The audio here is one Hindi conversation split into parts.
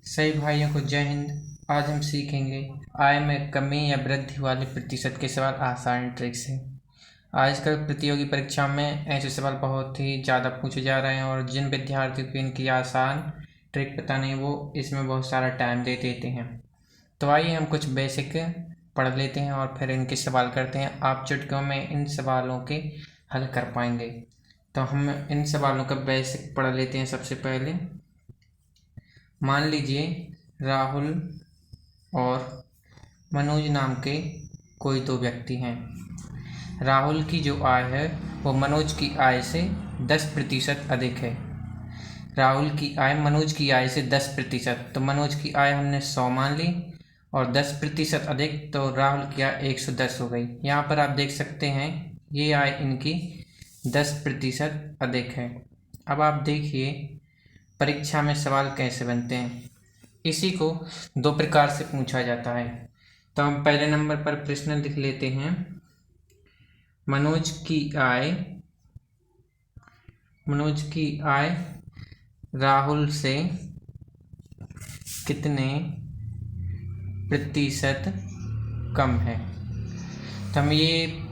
सभी भाइयों को जय हिंद। आज हम सीखेंगे आय में कमी या वृद्धि वाले प्रतिशत के सवाल आसान ट्रिक से। आजकल प्रतियोगी परीक्षा में ऐसे सवाल बहुत ही ज़्यादा पूछे जा रहे हैं और जिन विद्यार्थियों को इनकी आसान ट्रिक पता नहीं वो इसमें बहुत सारा टाइम दे देते हैं। तो आइए हम कुछ बेसिक पढ़ लेते हैं और फिर इनके सवाल करते हैं। आप चुटकियों में इन सवालों के हल कर पाएंगे। तो हम इन सवालों का बेसिक पढ़ लेते हैं। सबसे पहले मान लीजिए राहुल और मनोज नाम के कोई दो व्यक्ति हैं। राहुल की जो आय है वो मनोज की आय से 10% अधिक है। राहुल की आय मनोज की आय से 10%, तो मनोज की आय हमने 100 मान ली और 10% अधिक, तो राहुल की आय 110 हो गई। यहाँ पर आप देख सकते हैं ये आय इनकी 10% अधिक है। अब आप देखिए परीक्षा में सवाल कैसे बनते हैं। इसी को दो प्रकार से पूछा जाता है। तो हम पहले नंबर पर प्रश्न लिख लेते हैं। मनोज की आय राहुल से कितने प्रतिशत कम है। तो हम ये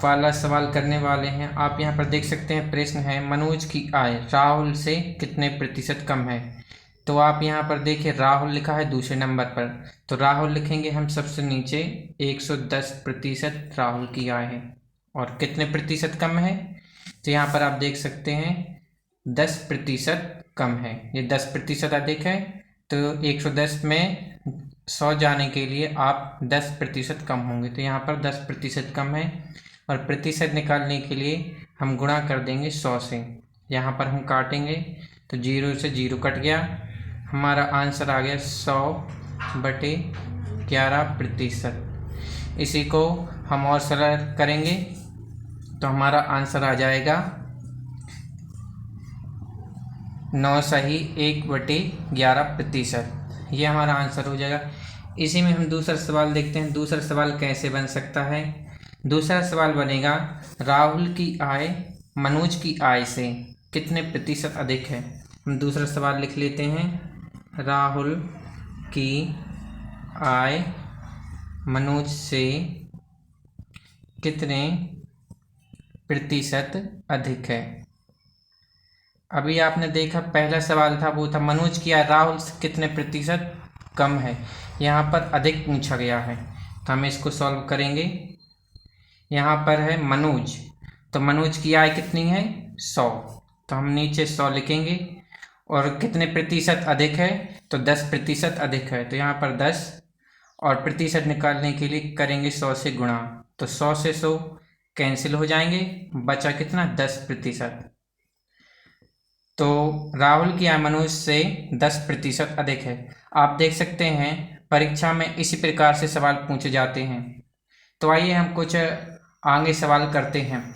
वाला सवाल करने वाले हैं। आप यहाँ पर देख सकते हैं प्रश्न है मनोज की आय राहुल से कितने प्रतिशत कम है। तो आप यहाँ पर देखिए राहुल लिखा है दूसरे नंबर पर, तो राहुल लिखेंगे हम सबसे नीचे। 110% राहुल की आय है और कितने प्रतिशत कम है, तो यहाँ पर आप देख सकते हैं 10% कम है। ये 10% अधिक है, तो 110 में 100 जाने के लिए आप 10% कम होंगे, तो यहाँ पर 10% कम है। और प्रतिशत निकालने के लिए हम गुणा कर देंगे 100 से। यहाँ पर हम काटेंगे तो 0 से 0 कट गया, हमारा आंसर आ गया 100/11%। इसी को हम और सरल करेंगे तो हमारा आंसर आ जाएगा 9 सही 1/11%। ये हमारा आंसर हो जाएगा। इसी में हम दूसरा सवाल देखते हैं। दूसरा सवाल कैसे बन सकता है। दूसरा सवाल बनेगा राहुल की आय मनोज की आय से कितने प्रतिशत अधिक है। हम दूसरा सवाल लिख लेते हैं। राहुल की आय मनोज से कितने प्रतिशत अधिक है। अभी आपने देखा पहला सवाल था वो था मनोज की आय राहुल से कितने प्रतिशत कम है। यहाँ पर अधिक पूछा गया है, तो हम इसको सॉल्व करेंगे। यहाँ पर है मनोज, तो मनोज की आय कितनी है 100, तो हम नीचे 100 लिखेंगे। और कितने प्रतिशत अधिक है, तो 10% अधिक है, तो यहाँ पर 10 और प्रतिशत निकालने के लिए करेंगे 100 से गुणा, तो 100 से 100 कैंसिल हो जाएंगे, बचा कितना 10%। तो राहुल की आय मनोज से 10% अधिक है। आप देख सकते हैं परीक्षा में इसी प्रकार से सवाल पूछे जाते हैं। तो आइए हम कुछ आगे सवाल करते हैं।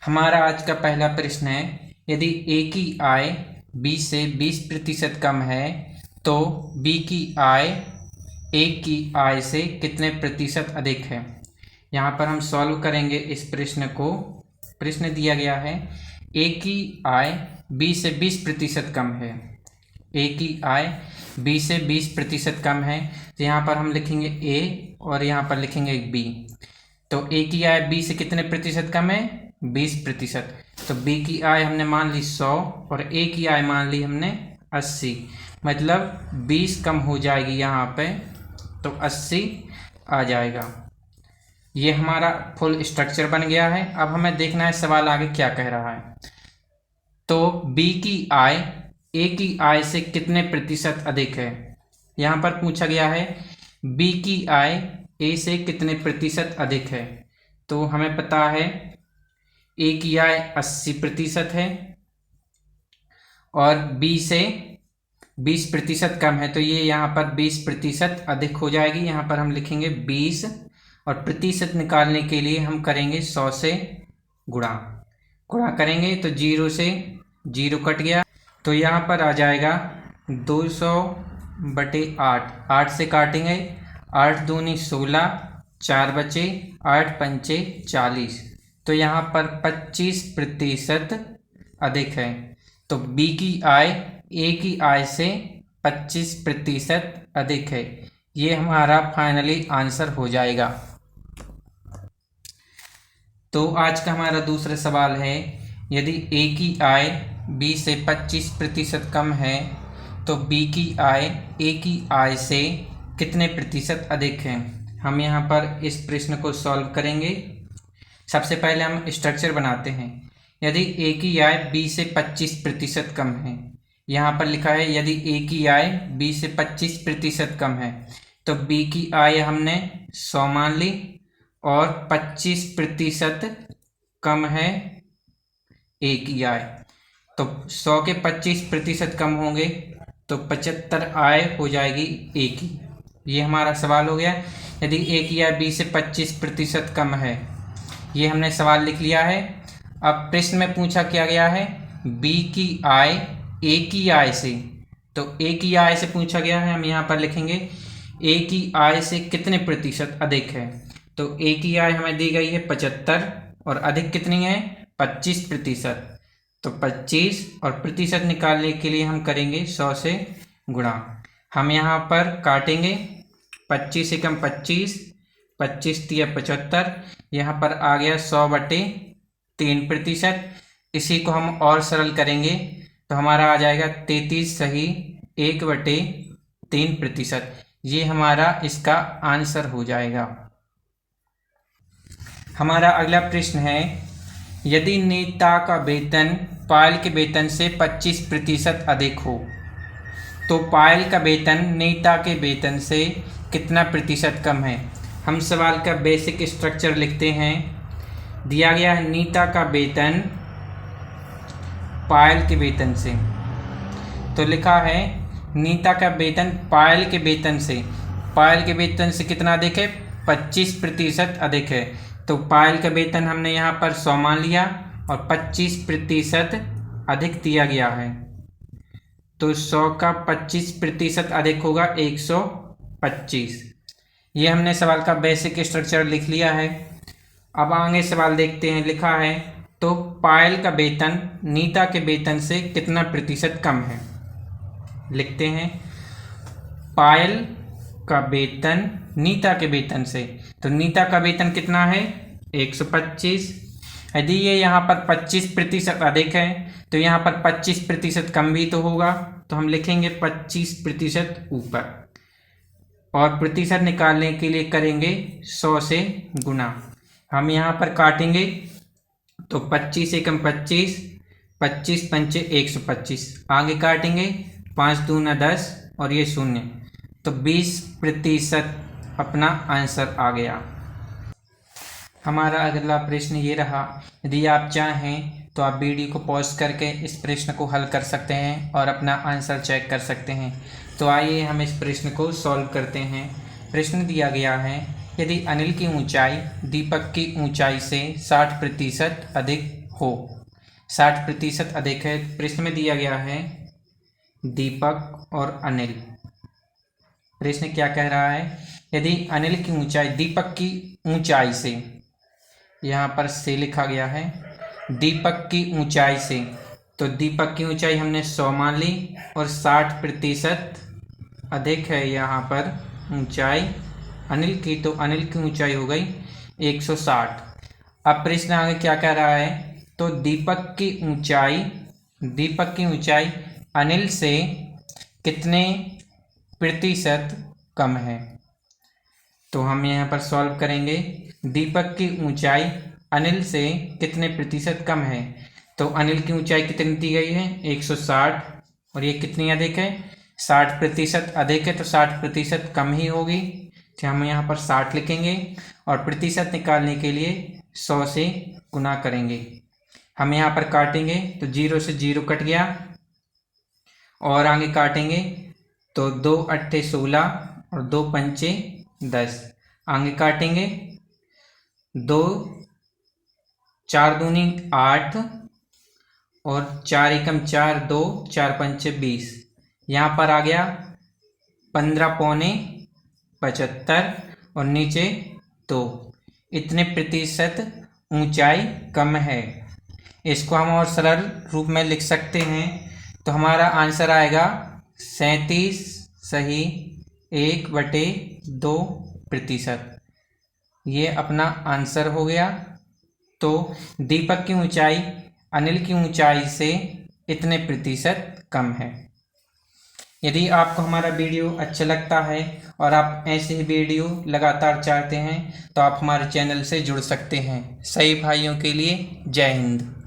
हमारा आज का पहला प्रश्न है यदि ए की आय बी से 20% कम है तो बी की आय ए की आय से कितने प्रतिशत अधिक है। यहाँ पर हम सॉल्व करेंगे इस प्रश्न को। प्रश्न दिया गया है ए की आय बी से 20% कम है। ए की आय बी से 20% कम है, तो यहाँ पर हम लिखेंगे ए और यहाँ पर लिखेंगे बी। तो ए की आय बी से कितने प्रतिशत कम है 20%, तो बी की आय हमने मान ली 100 और ए की आय मान ली हमने 80, मतलब 20 कम हो जाएगी यहाँ पे, तो 80 आ जाएगा। ये हमारा फुल स्ट्रक्चर बन गया है। अब हमें देखना है सवाल आगे क्या कह रहा है। तो बी की आय ए की आय से कितने प्रतिशत अधिक है। यहाँ पर पूछा गया है बी की आय ए से कितने प्रतिशत अधिक है। तो हमें पता है ए की आय 80% है और बी से 20% कम है, तो ये यहाँ पर 20% अधिक हो जाएगी। यहाँ पर हम लिखेंगे 20 और प्रतिशत निकालने के लिए हम करेंगे 100 से गुणा करेंगे, तो 0 से 0 कट गया, तो यहाँ पर आ जाएगा 200/8। 8 से काटेंगे, 8 दूनी 16, 4 बचे, 8 पंचे 40, तो यहाँ पर 25% अधिक है। तो बी की आय ए की आय से 25% अधिक है। ये हमारा फाइनली आंसर हो जाएगा। तो आज का हमारा दूसरा सवाल है, यदि ए की आय बी से 25% कम है तो बी की आय ए की आय से कितने प्रतिशत अधिक है। हम यहाँ पर इस प्रश्न को सॉल्व करेंगे। सबसे पहले हम स्ट्रक्चर बनाते हैं। यदि ए की आय बी से 25% कम है, यहाँ पर लिखा है यदि ए की आय बी से 25% कम है, तो बी की आय हमने 100 मान ली और 25% कम है ए की आय, तो 100 के 25% कम होंगे तो 75 आय हो जाएगी ए की। ये हमारा सवाल हो गया। यदि ए की आय बी से 25% कम है, ये हमने सवाल लिख लिया है। अब प्रश्न में पूछा क्या गया है, बी की आय ए की आय से, तो ए की आय से पूछा गया है। हम यहाँ पर लिखेंगे ए की आय से कितने प्रतिशत अधिक है। तो ए की आय हमें दी गई है 75 और अधिक कितनी है 25%। तो 25 और प्रतिशत निकालने के लिए हम करेंगे 100 से गुणा। हम यहाँ पर काटेंगे 25 एकम 25, 25 तिया 75, यहाँ पर आ गया 100/3%। इसी को हम और सरल करेंगे तो हमारा आ जाएगा 33 सही 1/3%। ये हमारा इसका आंसर हो जाएगा। हमारा अगला प्रश्न है, यदि नेता का वेतन पायल के वेतन से 25% अधिक हो तो पायल का वेतन नेता के वेतन से कितना प्रतिशत कम है। हम सवाल का बेसिक स्ट्रक्चर लिखते हैं। दिया गया है नीता का वेतन पायल के वेतन से, तो लिखा है नीता का वेतन पायल के वेतन से कितना अधिक है 25% अधिक है। तो पायल का वेतन हमने यहाँ पर 100 मान लिया और 25% अधिक दिया गया है, तो 100 का 25% अधिक होगा 125। ये हमने सवाल का बेसिक स्ट्रक्चर लिख लिया है। अब आगे सवाल देखते हैं। लिखा है तो पायल का वेतन नीता के वेतन से कितना प्रतिशत कम है। लिखते हैं पायल का वेतन नीता के वेतन से, तो नीता का वेतन कितना है 125। यदि ये यहाँ पर 25% अधिक है तो यहाँ पर 25% कम भी तो होगा, तो हम लिखेंगे 25% ऊपर और प्रतिशत निकालने के लिए करेंगे 100 से गुना। हम यहाँ पर काटेंगे तो 25 एकम 25, 25 पंचे 125, आगे काटेंगे 5 दूना 10 और ये 0, तो 20% अपना आंसर आ गया। हमारा अगला प्रश्न ये रहा, यदि आप चाहें तो आप वीडियो को पॉज करके इस प्रश्न को हल कर सकते हैं और अपना आंसर चेक कर सकते हैं। तो आइए हम इस प्रश्न को सॉल्व करते हैं। प्रश्न दिया गया है, यदि अनिल की ऊंचाई दीपक की ऊंचाई से 60% अधिक हो, 60% अधिक है। प्रश्न में दिया गया है दीपक और अनिल। प्रश्न क्या कह रहा है, यदि अनिल की ऊंचाई दीपक की ऊंचाई से, यहाँ पर से लिखा गया है दीपक की ऊंचाई से, तो दीपक की ऊंचाई हमने 100 मान ली और 60% अधिक है यहाँ पर ऊंचाई अनिल की, तो अनिल की ऊंचाई हो गई 160। अब प्रश्न आगे क्या कह रहा है, तो दीपक की ऊंचाई अनिल से कितने प्रतिशत कम है। तो हम यहाँ पर सॉल्व करेंगे। दीपक की ऊंचाई अनिल से कितने प्रतिशत कम है, तो अनिल की ऊंचाई कितनी दी गई है 160 और ये कितनी अधिक है 60% अधिक है, तो 60% कम ही होगी। तो हम यहाँ पर 60 लिखेंगे और प्रतिशत निकालने के लिए 100 से गुना करेंगे। हम यहाँ पर काटेंगे तो 0 से 0 कट गया और आगे काटेंगे तो 2 अट्ठे 16 और 2 पंचे 10, आगे काटेंगे 2 4 दूनी 8 और 4 एकम 4 2 4 पंचे 20, यहाँ पर आ गया 15 पौने 75 और नीचे 2, इतने प्रतिशत ऊंचाई कम है। इसको हम और सरल रूप में लिख सकते हैं, तो हमारा आंसर आएगा 37 सही 1/2%। ये अपना आंसर हो गया। तो दीपक की ऊंचाई अनिल की ऊंचाई से इतने प्रतिशत कम है। यदि आपको हमारा वीडियो अच्छा लगता है और आप ऐसे ही वीडियो लगातार चाहते हैं तो आप हमारे चैनल से जुड़ सकते हैं। सभी भाइयों के लिए जय हिंद।